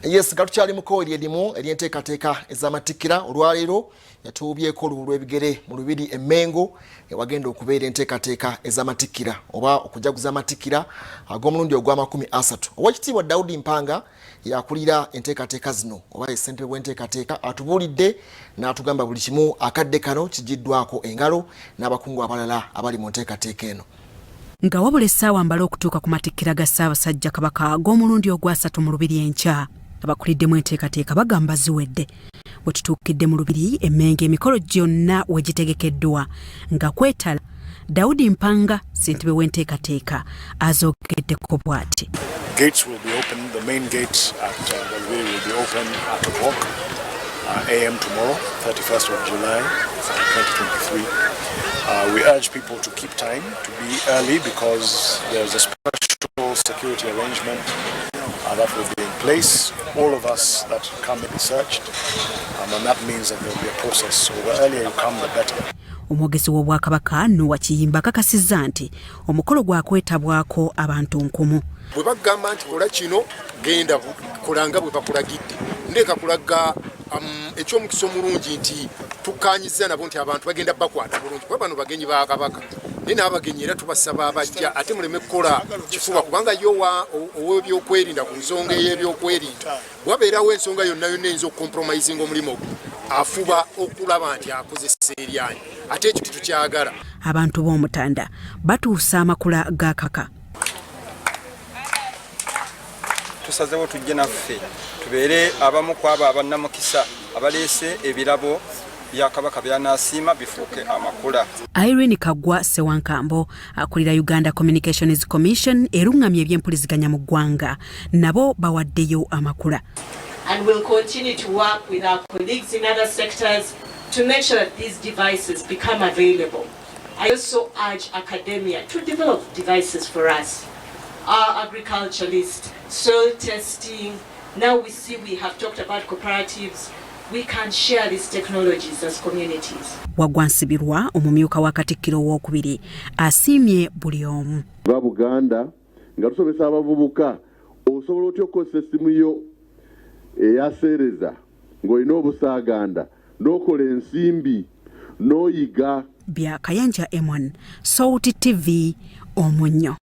Yes, gatukyali muko eryedimu eryenteekateeka ez'amatikkira olwaleero yatuubyeko olugulu lw'ebigere mu lubiri Emmengo wagenda okubeera enteekateeka ez'amatikkira oba okujaguza amatikkira ag'omulundi ogw'amakumi-30. Oweekitiibwa Daudi Mpanga yakulira enteekateeka zino oba ye ssentebe w'enteekateeka atubuulidde n'atugamba buli kimu akadde kano kigiddwako engalo n'abakungu abalala abali mu nteekateeka eno. Nga wabula essaawa mbala okutuuka ku matikkira ga Ssaabasajja Kabaka ag'omulundi ogwa-3 mu lubiri enkya abakuliddemu enteekateeka bagamba ziwedde. Bwe tutuukidde mu lubiri Emmengo emikolo gyonna we gitegekeddwa nga kwetala Daudi Mpanga ssentebe w'enteekateeka azoogeddeko bw'ati. Gates will be open. The main gate at the way will be open at 2:00 a.m. tomorrow, 31st of July, 2023. We urge people to keep time, to be early, because there's a special security arrangement that will be in place. All of us that come will be searched, and that means that there will be a process. So the earlier you come, the better. Omwogezi w'Obwakabaka Noah Kiyimba akakasizza nti omukolo gwakwetabwako abantu nkumu. Bwe bagamba nti kola kino genda kulanga bwe bakulagidde ndeka kulaga eky'omukisa omulungi nti tukanyiza nabo nti abantu bagenda bakwata bulungi kuba bano bagenyi ba Kabaka naye n'abagenyi era tubasaba abajja ate muleme kukola kifuba kubanga yo ow'ebyokwerinda ku nsonga ey'ebyokwerinda wabeerawo ensonga yonna eyinza okukompromisinga omulimu afuba okulaba nti akozesa eryanyi ate ekyo tetukyagala. Abantu b'Omutanda batuusa amakula ga Kabaka. Tusazeewo tujje naffe tubeere abamu ku abo abannamukisa abaleese ebirabo bya Kabaka by'anaasiima bifuuke amakula. Irene Kagwa Sewankambo akulira Uganda Communications Commission erungamye ebyempuliziganya mu ggwanga nabo bawaddeyo amakula. And we'll continue to work with our colleagues in other sectors to make sure that these devices become available. I also urge academia to develop devices for us. Our agriculturalists, soil testing, now we have talked about cooperatives. We can share these technologies as communities. Wagwansibirwa omumyuka wa Katikkiro owookubiri asiimye buli omu. Buganda nga tusomesa abavubuka osobola otya okukozesa essimu yo eyaseereza ng'olina obusaaganda n'okola ensimbi n'oyiga. Byakayanja M1 Sauti TV Omunnyo.